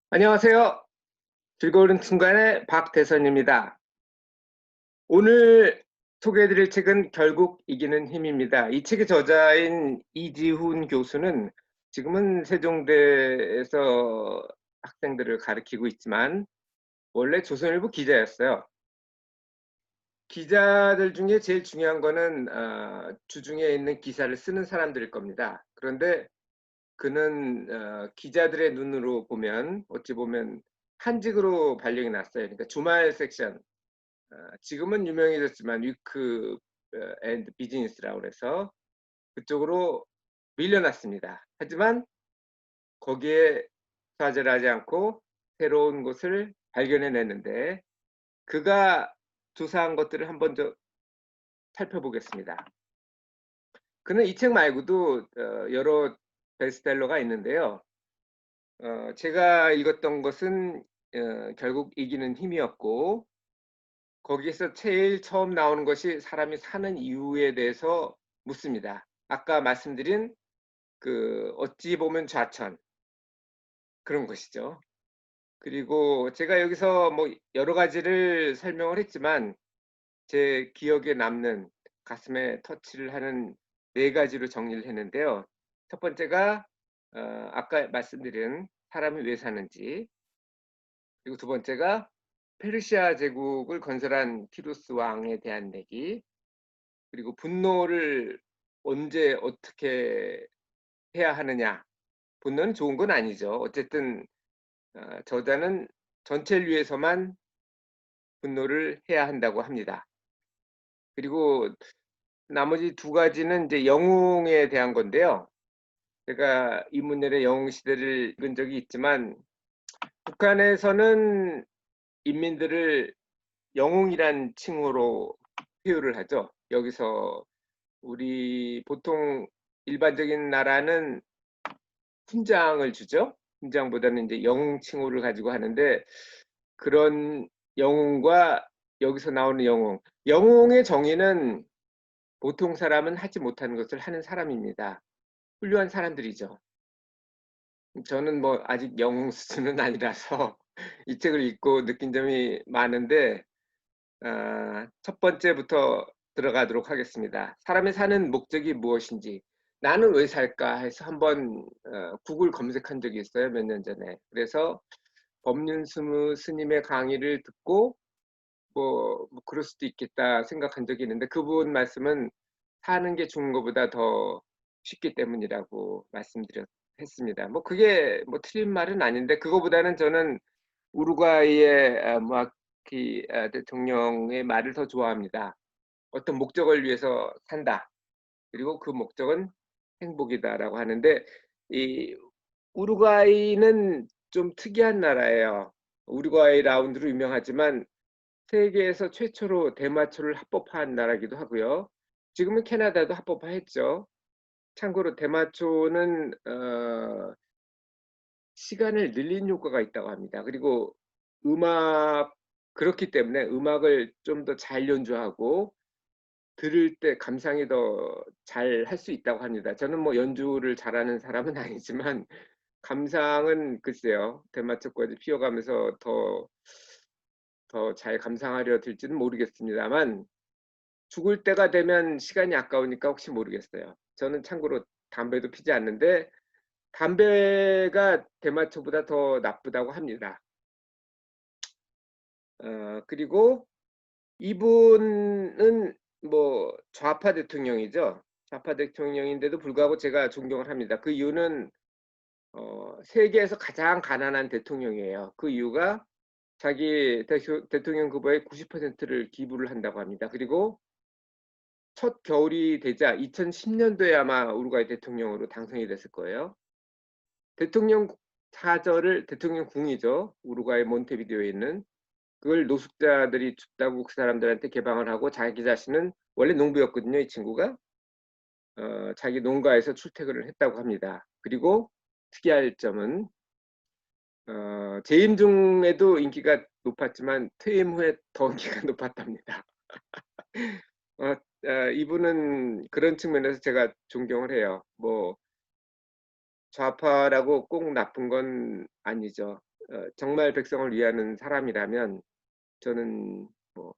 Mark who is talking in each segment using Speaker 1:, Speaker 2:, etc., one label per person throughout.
Speaker 1: 안녕하세요. 즐거운 순간의 박대선입니다. 오늘 소개해드릴 책은 결국 이기는 힘입니다. 이 책의 저자인 이지훈 교수는 지금은 세종대에서 학생들을 가르치고 있지만 원래 조선일보 기자였어요. 기자들 중에 제일 중요한 거는 주중에 있는 기사를 쓰는 사람들일 겁니다. 그런데 그는 기자들의 눈으로 보면 어찌 보면 한직으로 발령이 났어요. 그러니까 주말 섹션, 지금은 유명해졌지만 위크 앤드 비즈니스라고 해서 그쪽으로 밀려났습니다. 하지만 거기에 좌절하지 않고 새로운 곳을 발견해냈는데 그가 조사한 것들을 한번 더 살펴보겠습니다. 그는 이 책 말고도 여러 베스트셀러가 있는데요. 제가 읽었던 것은 결국 이기는 힘이었고 거기에서 제일 처음 나오는 것이 사람이 사는 이유에 대해서 묻습니다. 아까 말씀드린 그 어찌 보면 좌천 그런 것이죠. 그리고 제가 여기서 뭐 여러 가지를 설명을 했지만 제 기억에 남는 가슴에 터치를 하는 네 가지로 정리를 했는데요. 첫 번째가 아까 말씀드린 사람이 왜 사는지, 그리고 두 번째가 페르시아 제국을 건설한 키루스 왕에 대한 얘기, 그리고 분노를 언제 어떻게 해야 하느냐. 분노는 좋은 건 아니죠. 어쨌든 저자는 전체를 위해서만 분노를 해야 한다고 합니다. 그리고 나머지 두 가지는 이제 영웅에 대한 건데요. 제가 이문열의 영웅 시대를 읽은 적이 있지만 북한에서는 인민들을 영웅이란 칭호로 표현을 하죠. 여기서 우리 보통 일반적인 나라는 훈장을 주죠. 훈장보다는 이제 영웅 칭호를 가지고 하는데 그런 영웅과 여기서 나오는 영웅. 영웅의 정의는 보통 사람은 하지 못하는 것을 하는 사람입니다. 훌륭한 사람들이죠. 저는 뭐 아직 영웅 수준은 아니라서 이 책을 읽고 느낀 점이 많은데 첫 번째부터 들어가도록 하겠습니다. 사람이 사는 목적이 무엇인지, 나는 왜 살까 해서 한번 구글 검색한 적이 있어요. 몇 년 전에. 그래서 법륜스무 스님의 강의를 듣고 뭐 그럴 수도 있겠다 생각한 적이 있는데 그분 말씀은 사는 게 죽는 것보다 더 쉽기 때문이라고 했습니다. 뭐 그게 뭐 틀린 말은 아닌데 그거보다는 저는 우루과이의 무아키 대통령의 말을 더 좋아합니다. 어떤 목적을 위해서 산다. 그리고 그 목적은 행복이다라고 하는데 이 우루과이는 좀 특이한 나라예요. 우루과이 라운드로 유명하지만 세계에서 최초로 대마초를 합법화한 나라기도 하고요. 지금은 캐나다도 합법화했죠. 참고로 대마초는 시간을 늘린 효과가 있다고 합니다. 그리고 음악 그렇기 때문에 음악을 좀 더 잘 연주하고 들을 때 감상이 더 잘 할 수 있다고 합니다. 저는 뭐 연주를 잘하는 사람은 아니지만 감상은 글쎄요. 대마초까지 피워가면서 더 잘 감상하려 들지는 모르겠습니다만 죽을 때가 되면 시간이 아까우니까 혹시 모르겠어요. 저는 참고로 담배도 피지 않는데 담배가 대마초보다 더 나쁘다고 합니다. 그리고 이분은 뭐 좌파 대통령이죠. 좌파 대통령인데도 불구하고 제가 존경을 합니다. 그 이유는 세계에서 가장 가난한 대통령이에요. 그 이유가 자기 대통령 후보의 90%를 기부를 한다고 합니다. 그리고 첫 겨울이 되자 2010년도에 아마 우루과이 대통령으로 당선이 됐을 거예요. 대통령 사저를 대통령궁이죠. 우루과이 몬테비데오에 있는 그걸 노숙자들이 춥다고 그 사람들한테 개방을 하고 자기 자신은 원래 농부였거든요. 이 친구가 자기 농가에서 출퇴근을 했다고 합니다. 그리고 특이할 점은 재임 중에도 인기가 높았지만 퇴임 후에 더 인기가 높았답니다. 이분은 그런 측면에서 제가 존경을 해요. 뭐 좌파라고 꼭 나쁜 건 아니죠. 정말 백성을 위하는 사람이라면 저는 뭐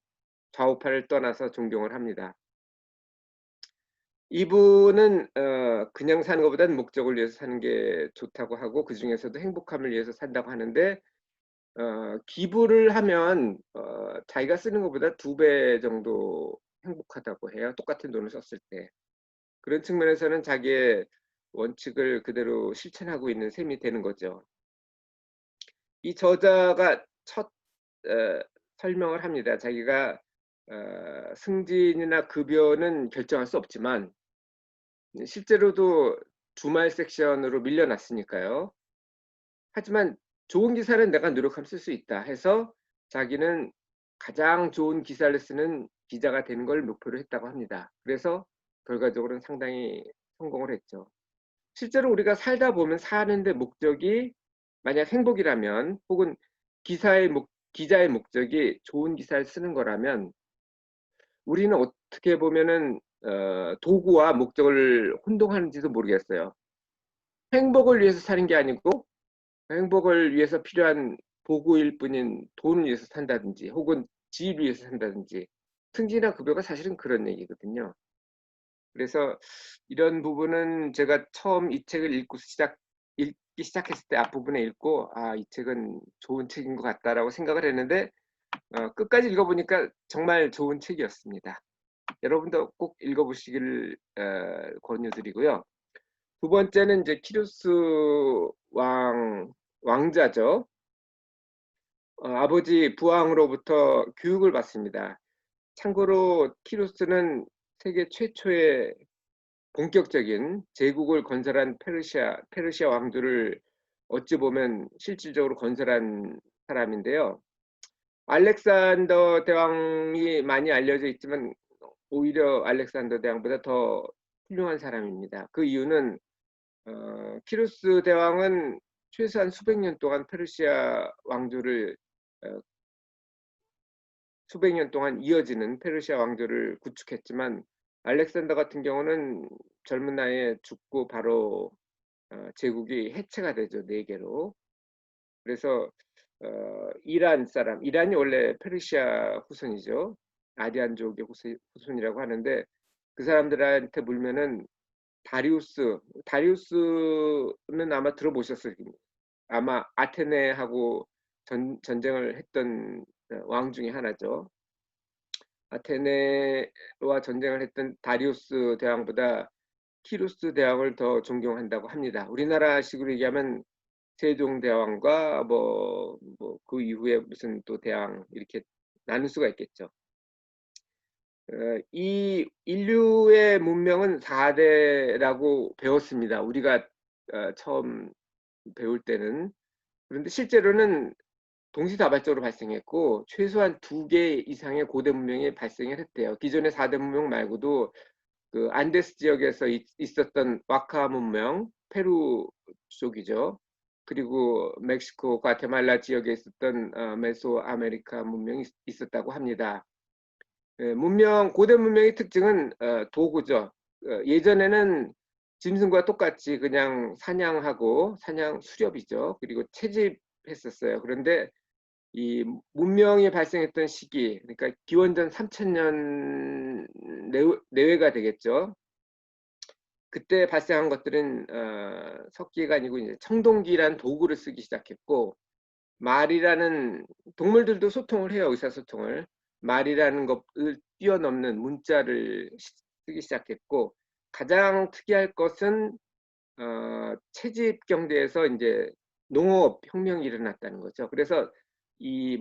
Speaker 1: 좌우파를 떠나서 존경을 합니다. 이분은 그냥 사는 것보다는 목적을 위해서 사는 게 좋다고 하고 그중에서도 행복함을 위해서 산다고 하는데 기부를 하면 자기가 쓰는 것보다 2배 정도 행복하다고 해요. 똑같은 돈을 썼을 때. 그런 측면에서는 자기의 원칙을 그대로 실천하고 있는 셈이 되는 거죠. 이 저자가 첫 설명을 합니다. 자기가 승진이나 급여는 결정할 수 없지만 실제로도 주말 섹션으로 밀려났으니까요. 하지만 좋은 기사는 내가 노력하면 쓸 수 있다 해서 자기는 가장 좋은 기사를 쓰는 기자가 되는 걸 목표로 했다고 합니다. 그래서 결과적으로는 상당히 성공을 했죠. 실제로 우리가 살다 보면 사는데 목적이 만약 행복이라면 혹은 기자의 목적이 좋은 기사를 쓰는 거라면 우리는 어떻게 보면은 도구와 목적을 혼동하는지도 모르겠어요. 행복을 위해서 사는 게 아니고 행복을 위해서 필요한 도구일 뿐인 돈을 위해서 산다든지 혹은 지위를 위해서 산다든지 승진이나 급여가 사실은 그런 얘기거든요. 그래서 이런 부분은 제가 처음 이 책을 읽기 시작했을 때 앞부분에 읽고 이 책은 좋은 책인 것 같다라고 생각을 했는데 끝까지 읽어보니까 정말 좋은 책이었습니다. 여러분도 꼭 읽어보시기를 권유드리고요. 두 번째는 이제 키루스 왕자죠. 아버지 부왕으로부터 교육을 받습니다. 참고로 키루스는 세계 최초의 본격적인 제국을 건설한 페르시아 왕조를 어찌 보면 실질적으로 건설한 사람인데요. 알렉산더 대왕이 많이 알려져 있지만 오히려 알렉산더 대왕보다 더 훌륭한 사람입니다. 그 이유는 키루스 대왕은 최소한 수백 년 동안 페르시아 왕조를 수백 년 동안 이어지는 페르시아 왕조를 구축했지만 알렉산더 같은 경우는 젊은 나이에 죽고 바로 제국이 해체가 되죠. 4개로. 그래서 이란이 원래 페르시아 후손이죠. 아리안족의 후손이라고 하는데 그 사람들한테 물면은 다리우스는 아마 들어보셨을 겁니다. 아마 아테네하고 전쟁을 했던 왕 중에 하나죠. 아테네와 전쟁을 했던 다리우스 대왕보다 키루스 대왕을 더 존경한다고 합니다. 우리나라식으로 얘기하면 세종대왕과 그 이후에 무슨 또 대왕 이렇게 나눌 수가 있겠죠. 이 인류의 문명은 4대라고 배웠습니다. 우리가 처음 배울 때는. 그런데 실제로는 동시다발적으로 발생했고 최소한 2개 이상의 고대 문명이 발생을 했대요. 기존의 4대 문명 말고도 그 안데스 지역에서 있었던 와카 문명, 페루 쪽이죠. 그리고 멕시코, 과테말라 지역에 있었던 메소아메리카 문명이 있었다고 합니다. 고대 문명의 특징은 도구죠. 예전에는 짐승과 똑같이 그냥 사냥하고 사냥 수렵이죠. 그리고 채집했었어요. 그런데 이 문명이 발생했던 시기, 그러니까 기원전 3000년 내외가 되겠죠. 그때 발생한 것들은 석기가 아니고 이제 청동기란 도구를 쓰기 시작했고 말이라는 동물들도 소통을 해요. 의사소통을. 말이라는 것을 뛰어넘는 문자를 쓰기 시작했고 가장 특이할 것은 채집 경제에서 이제 농업 혁명이 일어났다는 거죠. 그래서 이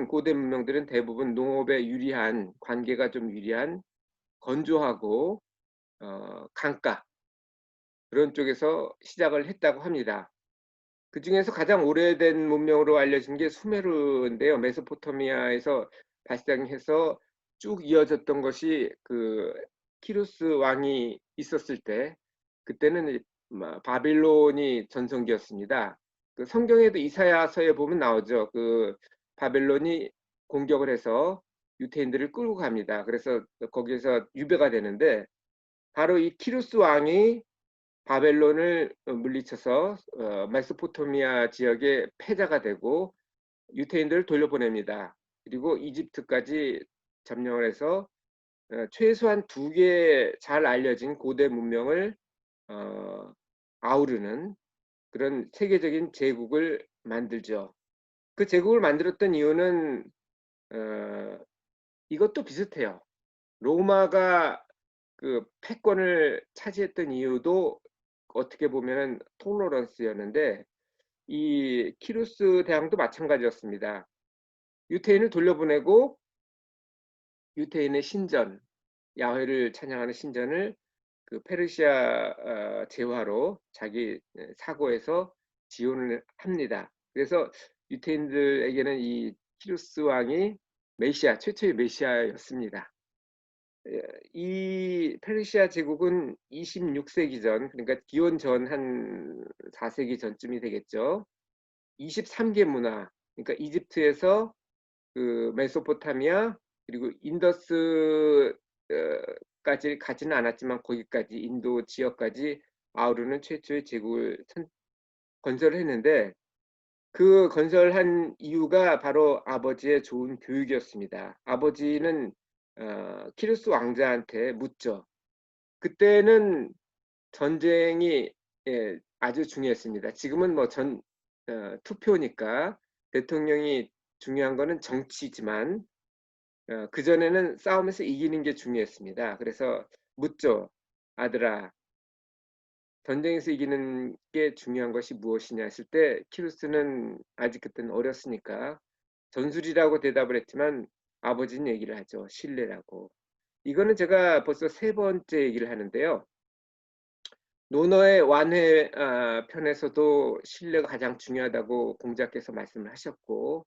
Speaker 1: 고대 문명들은 대부분 농업에 유리한 관계가 좀 유리한 건조하고 강가 그런 쪽에서 시작을 했다고 합니다. 그 중에서 가장 오래된 문명으로 알려진 게 수메르인데요. 메소포타미아에서 발생해서 쭉 이어졌던 것이 그 키루스 왕이 있었을 때 그때는 바빌론이 전성기였습니다. 그 성경에도 이사야서에 보면 나오죠. 그 바벨론이 공격을 해서 유태인들을 끌고 갑니다. 그래서 거기에서 유배가 되는데 바로 이 키루스 왕이 바벨론을 물리쳐서 메소포타미아 지역의 패자가 되고 유태인들을 돌려보냅니다. 그리고 이집트까지 점령을 해서 최소한 2개 잘 알려진 고대 문명을 아우르는 그런 세계적인 제국을 만들죠. 그 제국을 만들었던 이유는 이것도 비슷해요. 로마가 그 패권을 차지했던 이유도 어떻게 보면 톨러런스였는데 이 키루스 대왕도 마찬가지였습니다. 유태인을 돌려보내고 유태인의 신전, 야훼를 찬양하는 신전을 그 페르시아 제화로 자기 사고에서 지원을 합니다. 그래서 유태인들에게는 이 키루스 왕이 메시아, 최초의 메시아였습니다. 이 페르시아 제국은 26세기 전, 그러니까 기원 전 한 4세기 전쯤이 되겠죠. 23개 문화, 그러니까 이집트에서 그 메소포타미아 그리고 인더스까지 가지는 않았지만 거기까지 인도 지역까지 아우르는 최초의 제국을 건설을 했는데 그 건설한 이유가 바로 아버지의 좋은 교육이었습니다. 아버지는 키루스 왕자한테 묻죠. 그때는 전쟁이 아주 중요했습니다. 지금은 뭐 투표니까 대통령이 중요한 거는 정치지만 그전에는 싸움에서 이기는 게 중요했습니다. 그래서 묻죠. 아들아, 전쟁에서 이기는 게 중요한 것이 무엇이냐 했을 때 키루스는 아직 그때는 어렸으니까 전술이라고 대답을 했지만 아버지는 얘기를 하죠. 신뢰라고. 이거는 제가 벌써 3번째 얘기를 하는데요. 논어의 완회 편에서도 신뢰가 가장 중요하다고 공자께서 말씀을 하셨고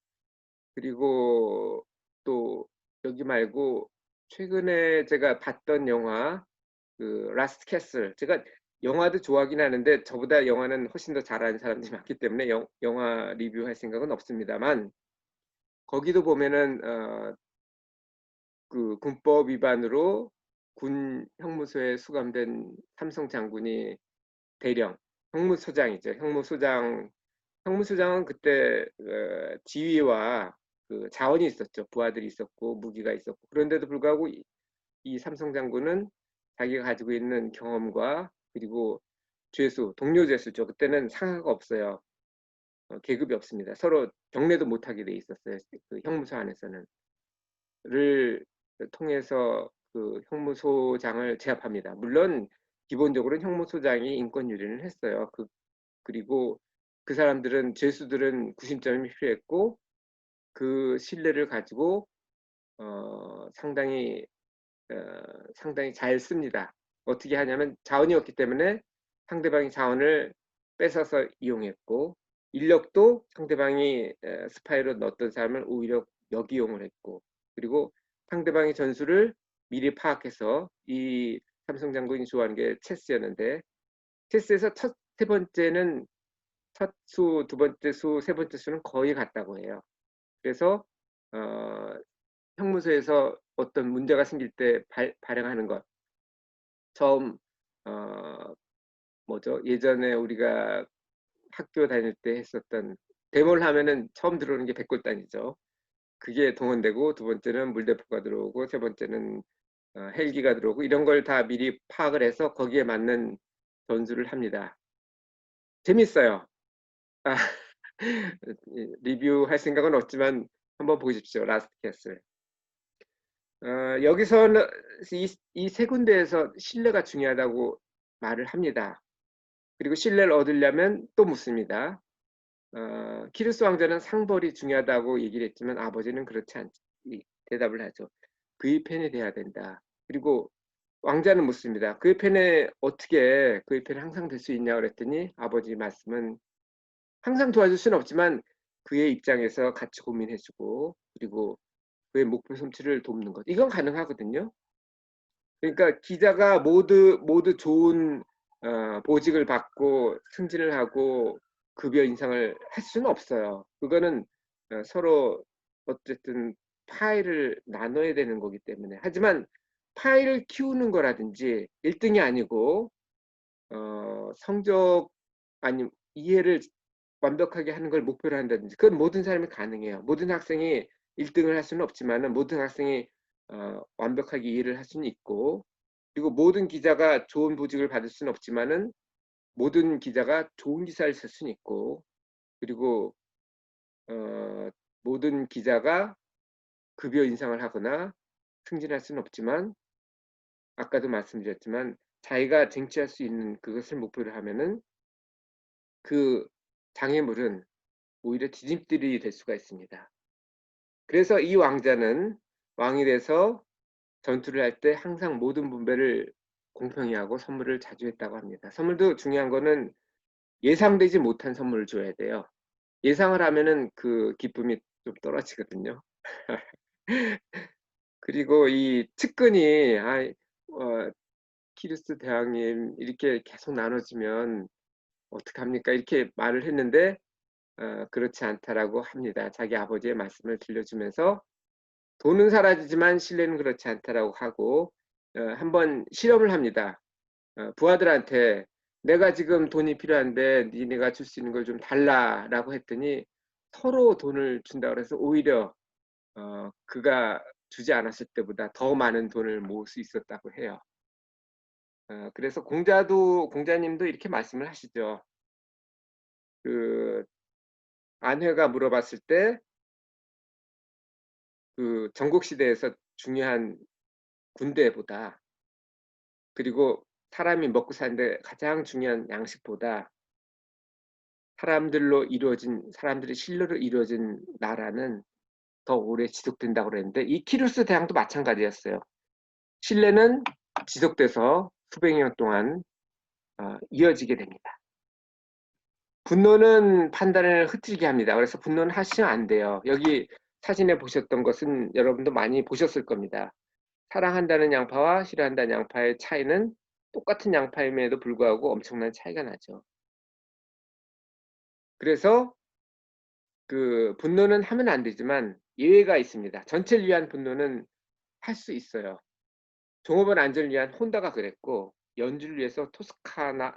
Speaker 1: 그리고 또 여기 말고 최근에 제가 봤던 영화 그 라스트 캐슬, 제가 영화도 좋아하긴 하는데 저보다 영화는 훨씬 더 잘하는 사람들이 많기 때문에 영화 리뷰할 생각은 없습니다만 거기도 보면은 그 군법 위반으로 군 형무소에 수감된 삼성 장군이 대령 형무소장이죠. 형무소장은 그때 지위와 그 자원이 있었죠. 부하들이 있었고 무기가 있었고 그런데도 불구하고 이 삼성 장군은 자기가 가지고 있는 경험과 그리고 동료 죄수죠. 그때는 상하가 없어요. 계급이 없습니다. 서로 경례도 못하게 돼 있었어요. 그 형무소 안에서는 를 통해서 그 형무소장을 제압합니다. 물론 기본적으로는 형무소장이 인권 유린을 했어요. 그리고 그 사람들은 죄수들은 구심점이 필요했고 그 신뢰를 가지고 상당히 잘 씁니다. 어떻게 하냐면 자원이 없기 때문에 상대방의 자원을 뺏어서 이용했고 인력도 상대방이 스파이로 넣었던 사람을 오히려 역이용을 했고 그리고 상대방의 전술을 미리 파악해서 이 삼성 장군이 좋아하는 게 체스였는데 체스에서 세 번째는 첫 수, 두 번째 수, 세 번째 수는 거의 같다고 해요. 그래서 형무소에서 어떤 문제가 생길 때 발행하는 것 처음 뭐죠? 예전에 우리가 학교 다닐 때 했었던 데모를 하면은 처음 들어오는 게 백골단이죠. 그게 동원되고 두 번째는 물대포가 들어오고 세 번째는 헬기가 들어오고 이런 걸 다 미리 파악을 해서 거기에 맞는 전술을 합니다. 재밌어요. 아, 리뷰할 생각은 없지만 한번 보십시오. 라스트 캐슬. 여기서는 이 세 군데에서 신뢰가 중요하다고 말을 합니다. 그리고 신뢰를 얻으려면 또 묻습니다. 키루스 왕자는 상벌이 중요하다고 얘기를 했지만 아버지는 그렇지 않지. 대답을 하죠. 그의 편이 돼야 된다. 그리고 왕자는 묻습니다. 그의 편에 어떻게 그의 편에 항상 될 수 있냐 그랬더니 아버지 말씀은 항상 도와줄 수는 없지만 그의 입장에서 같이 고민해주고 그리고 그의 목표 성취를 돕는 것. 이건 가능하거든요. 그러니까 기자가 모두 좋은 보직을 받고 승진을 하고 급여 인상을 할 수는 없어요. 그거는 서로 어쨌든 파일을 나눠야 되는 거기 때문에. 하지만 파일을 키우는 거라든지 1등이 아니고 성적 아니 이해를 완벽하게 하는 걸 목표로 한다든지 그건 모든 사람이 가능해요. 모든 학생이 1등을 할 수는 없지만은 모든 학생이 완벽하게 이해를 할 수는 있고, 그리고 모든 기자가 좋은 보직을 받을 수는 없지만은 모든 기자가 좋은 기사를 쓸 수는 있고, 그리고 모든 기자가 급여 인상을 하거나 승진할 수는 없지만, 아까도 말씀드렸지만 자기가 쟁취할 수 있는 그것을 목표로 하면은 그 장애물은 오히려 디딤돌이 될 수가 있습니다. 그래서 이 왕자는 왕이 돼서 전투를 할 때 항상 모든 분배를 공평히 하고 선물을 자주 했다고 합니다. 선물도 중요한 거는 예상되지 못한 선물을 줘야 돼요. 예상을 하면은 그 기쁨이 좀 떨어지거든요. 그리고 이 측근이 키루스 대왕님 이렇게 계속 나눠지면 어떡합니까? 이렇게 말을 했는데 그렇지 않다라고 합니다. 자기 아버지의 말씀을 들려주면서 돈은 사라지지만 신뢰는 그렇지 않다라고 하고 한번 실험을 합니다. 부하들한테 내가 지금 돈이 필요한데 니네가 줄 수 있는 걸 좀 달라라고 했더니 서로 돈을 준다고 해서 오히려 그가 주지 않았을 때보다 더 많은 돈을 모을 수 있었다고 해요. 그래서 공자님도 이렇게 말씀을 하시죠. 그 안회가 물어봤을 때 그 전국시대에서 중요한 군대보다, 그리고 사람이 먹고 사는데 가장 중요한 양식보다 사람들의 신뢰로 이루어진 나라는 더 오래 지속된다고 그랬는데, 이 키루스 대왕도 마찬가지였어요. 신뢰는 지속돼서 수백 년 동안 이어지게 됩니다. 분노는 판단을 흐트리게 합니다. 그래서 분노는 하시면 안 돼요. 여기 사진에 보셨던 것은 여러분도 많이 보셨을 겁니다. 사랑한다는 양파와 싫어한다는 양파의 차이는 똑같은 양파임에도 불구하고 엄청난 차이가 나죠. 그래서 그 분노는 하면 안 되지만 예외가 있습니다. 전체를 위한 분노는 할 수 있어요. 종업원 안전을 위한 혼다가 그랬고, 연주를 위해서 토스카나가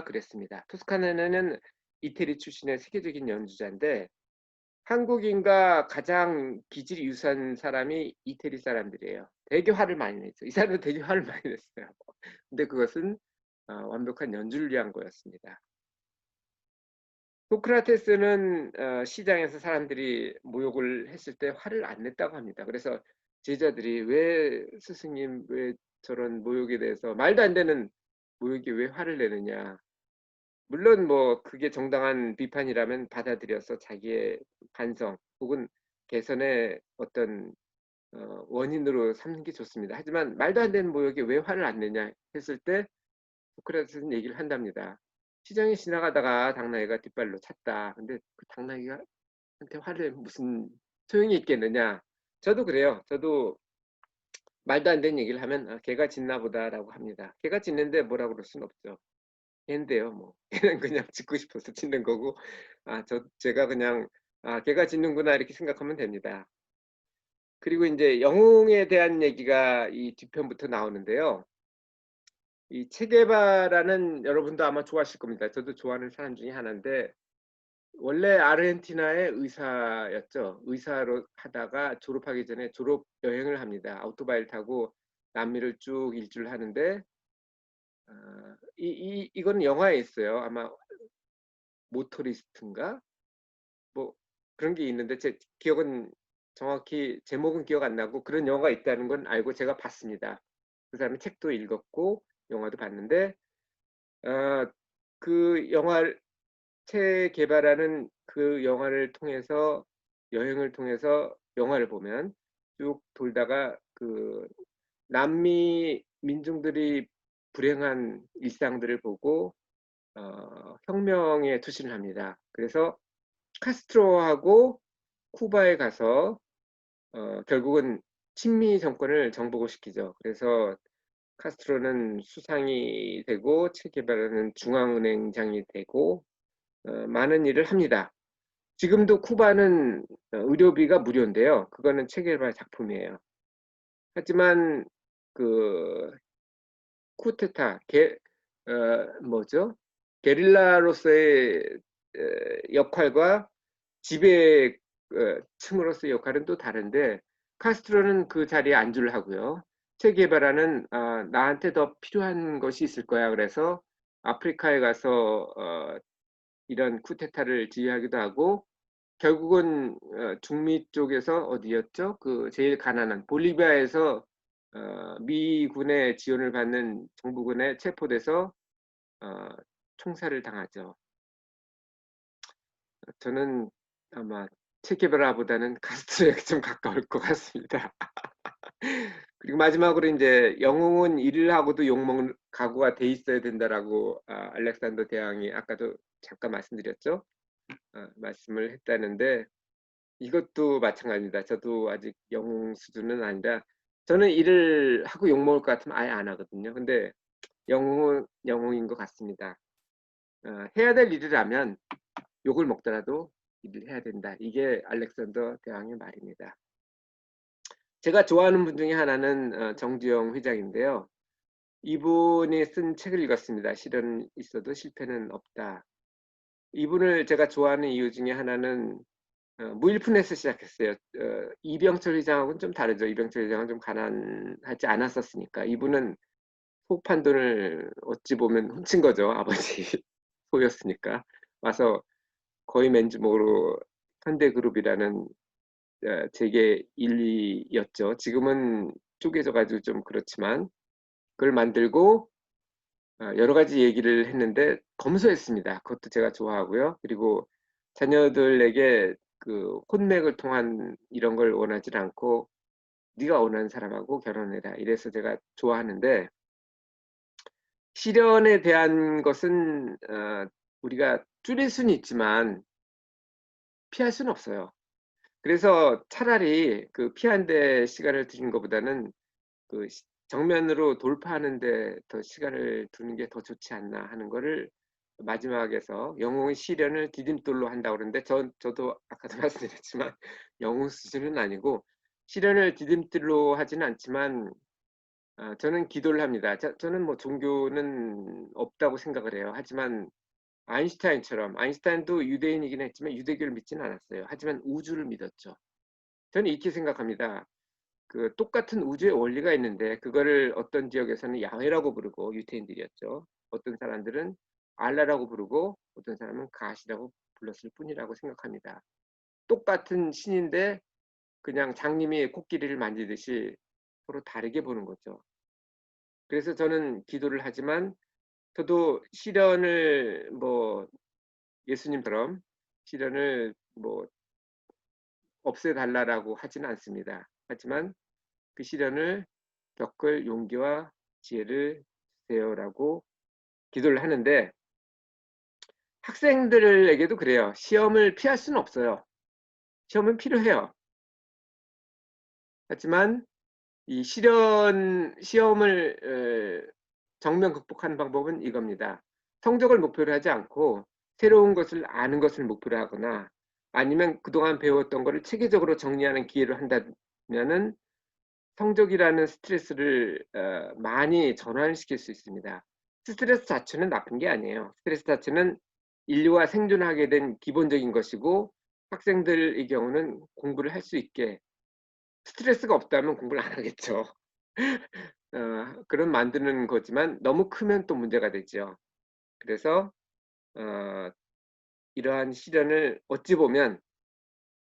Speaker 1: 그랬습니다. 토스카나는 이태리 출신의 세계적인 연주자인데, 한국인과 가장 기질이 유사한 사람이 이태리 사람들이에요. 되게 화를 많이 냈어요. 이 사람은 되게 화를 많이 냈어요. 근데 그것은 완벽한 연주를 위한 거였습니다. 소크라테스는 시장에서 사람들이 모욕을 했을 때 화를 안 냈다고 합니다. 그래서 제자들이 왜 스승님 왜 저런 모욕에 대해서 말도 안 되는 모욕에 왜 화를 내느냐. 물론 뭐 그게 정당한 비판이라면 받아들여서 자기의 반성 혹은 개선의 어떤 원인으로 삼는 게 좋습니다. 하지만 말도 안 되는 모욕에 왜 화를 안 내냐 했을 때 소크라테스는 얘기를 한답니다. 시장에 지나가다가 당나귀가 뒷발로 찼다. 근데 그 당나귀가 한테 화를 내면 무슨 소용이 있겠느냐. 저도 그래요. 저도 말도 안 되는 얘기를 하면 개가 짖나 보다라고 합니다. 개가 짖는데 뭐라고 그럴 수는 없죠. 개인데요. 뭐 걔는 그냥 짖고 싶어서 짖는 거고, 제가 그냥 개가 짖는구나 이렇게 생각하면 됩니다. 그리고 이제 영웅에 대한 얘기가 이 뒤편부터 나오는데요. 이 체게바라는 여러분도 아마 좋아하실 겁니다. 저도 좋아하는 사람 중에 하나인데, 원래 아르헨티나의 의사였죠. 의사로 하다가 졸업하기 전에 졸업 여행을 합니다. 오토바이를 타고 남미를 쭉 일주를 하는데, 이건 영화에 있어요. 아마 모토리스트인가? 뭐 그런 게 있는데 제 기억은 정확히 제목은 기억 안 나고 그런 영화가 있다는 건 알고 제가 봤습니다. 그 사람의 책도 읽었고 영화도 봤는데, 그 영화 재개발하는 그 영화를 통해서, 여행을 통해서 영화를 보면 쭉 돌다가 그 남미 민중들이 불행한 일상들을 보고 혁명에 투신을 합니다. 그래서 카스트로하고 쿠바에 가서 결국은 친미 정권을 정복을 시키죠. 그래서 카스트로는 수상이 되고 체게바라는 중앙은행장이 되고 많은 일을 합니다. 지금도 쿠바는 의료비가 무료인데요. 그거는 체게바라 작품이에요. 하지만 그 쿠데타 뭐죠? 게릴라로서의 역할과 지배 층으로서의 역할은 또 다른데, 카스트로는 그 자리에 안주를 하고요. 체게바라는 나한테 더 필요한 것이 있을 거야. 그래서 아프리카에 가서 이런 쿠데타를 지휘하기도 하고, 결국은 중미 쪽에서 어디였죠? 그 제일 가난한 볼리비아에서 미군의 지원을 받는 정부군에 체포돼서 어, 총살을 당하죠. 저는 아마 체게바라보다는 카스트로에게 좀 가까울 것 같습니다. 그리고 마지막으로 이제 영웅은 일을 하고도 욕먹는 각오가 돼 있어야 된다라고 알렉산더 대왕이 아까도 잠깐 말씀드렸죠. 말씀을 했다는데 이것도 마찬가지입니다. 저도 아직 영웅 수준은 아니라 저는 일을 하고 욕먹을 것 같으면 아예 안 하거든요. 근데 영웅은 영웅인 것 같습니다. 해야 될 일을 하면 욕을 먹더라도 일을 해야 된다. 이게 알렉산더 대왕의 말입니다. 제가 좋아하는 분 중에 하나는 정주영 회장인데요. 이분이 쓴 책을 읽었습니다. 실은 있어도 실패는 없다. 이분을 제가 좋아하는 이유 중에 하나는 무일푼에서 시작했어요. 이병철 회장하고는 좀 다르죠. 이병철 회장은 좀 가난하지 않았었으니까. 이분은 소판돈을 어찌 보면 훔친 거죠. 아버지 소였으니까. 와서 거의 맨주먹으로 현대그룹이라는 재계 1, 2였죠. 지금은 쪼개져 가지고 좀 그렇지만 그걸 만들고 여러 가지 얘기를 했는데 검소했습니다. 그것도 제가 좋아하고요. 그리고 자녀들에게 그 혼맥을 통한 이런 걸 원하지 않고 네가 원하는 사람하고 결혼해라. 이래서 제가 좋아하는데 실연에 대한 것은 우리가 줄일 수는 있지만 피할 수는 없어요. 그래서 차라리 그 피하는데 시간을 들이는 것보다는 그 정면으로 돌파하는데 더 시간을 두는 게 더 좋지 않나 하는 거를 마지막에서 영웅의 시련을 디딤돌로 한다고 그러는데 저도 아까도 말씀드렸지만 영웅 수준은 아니고 시련을 디딤돌로 하지는 않지만 저는 기도를 합니다. 저는 뭐 종교는 없다고 생각을 해요. 하지만 아인슈타인처럼 아인슈타인도 유대인이긴 했지만 유대교를 믿지는 않았어요. 하지만 우주를 믿었죠. 저는 이렇게 생각합니다. 그 똑같은 우주의 원리가 있는데 그거를 어떤 지역에서는 야훼라고 부르고 유태인들이었죠. 어떤 사람들은 알라라고 부르고 어떤 사람은 가시라고 불렀을 뿐이라고 생각합니다. 똑같은 신인데 그냥 장님이 코끼리를 만지듯이 서로 다르게 보는 거죠. 그래서 저는 기도를 하지만 저도 시련을 뭐 예수님처럼 시련을 뭐 없애달라고 하지는 않습니다. 하지만 그 시련을 겪을 용기와 지혜를 주세요라고 기도를 하는데 학생들에게도 그래요. 시험을 피할 수는 없어요. 시험은 필요해요. 하지만 이 시험을 정면 극복하는 방법은 이겁니다. 성적을 목표로 하지 않고 새로운 것을 아는 것을 목표로 하거나 아니면 그동안 배웠던 것을 체계적으로 정리하는 기회를 한다면은 성적이라는 스트레스를 많이 전환시킬 수 있습니다. 스트레스 자체는 나쁜 게 아니에요. 스트레스 자체는 인류가 생존하게 된 기본적인 것이고 학생들의 경우는 공부를 할 수 있게 스트레스가 없다면 공부를 안 하겠죠. 그런 만드는 거지만 너무 크면 또 문제가 되죠. 그래서 어, 이러한 시련을 어찌 보면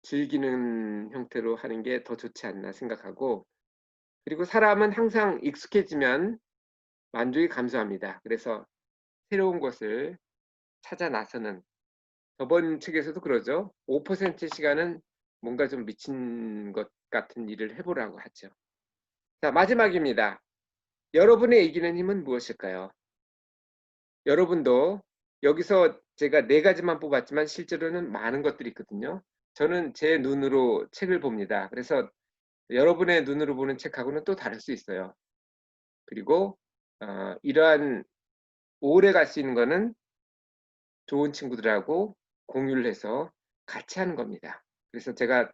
Speaker 1: 즐기는 형태로 하는 게 더 좋지 않나 생각하고 그리고 사람은 항상 익숙해지면 만족이 감소합니다. 그래서 새로운 것을 찾아 나서는 저번 책에서도 그러죠. 5%의 시간은 뭔가 좀 미친 것 같은 일을 해보라고 하죠. 자, 마지막입니다. 여러분의 이기는 힘은 무엇일까요? 여러분도 여기서 제가 4가지만 뽑았지만 실제로는 많은 것들이 있거든요. 저는 제 눈으로 책을 봅니다. 그래서 여러분의 눈으로 보는 책하고는 또 다를 수 있어요. 그리고 이러한 오래 갈 수 있는 거는 좋은 친구들하고 공유를 해서 같이 하는 겁니다. 그래서 제가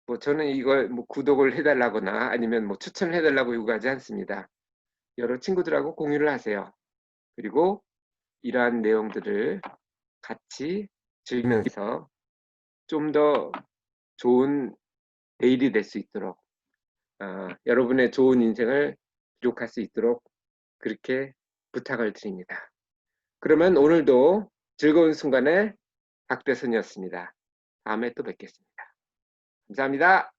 Speaker 1: 뭐 저는 이걸 뭐 구독을 해달라거나 아니면 뭐 추천을 해달라고 요구하지 않습니다. 여러 친구들하고 공유를 하세요. 그리고 이러한 내용들을 같이 즐기면서 좀 더 좋은 내일이 될 수 있도록 여러분의 좋은 인생을 기록할 수 있도록 그렇게 부탁을 드립니다. 그러면 오늘도 즐거운 순간의 박대선이었습니다. 다음에 또 뵙겠습니다. 감사합니다.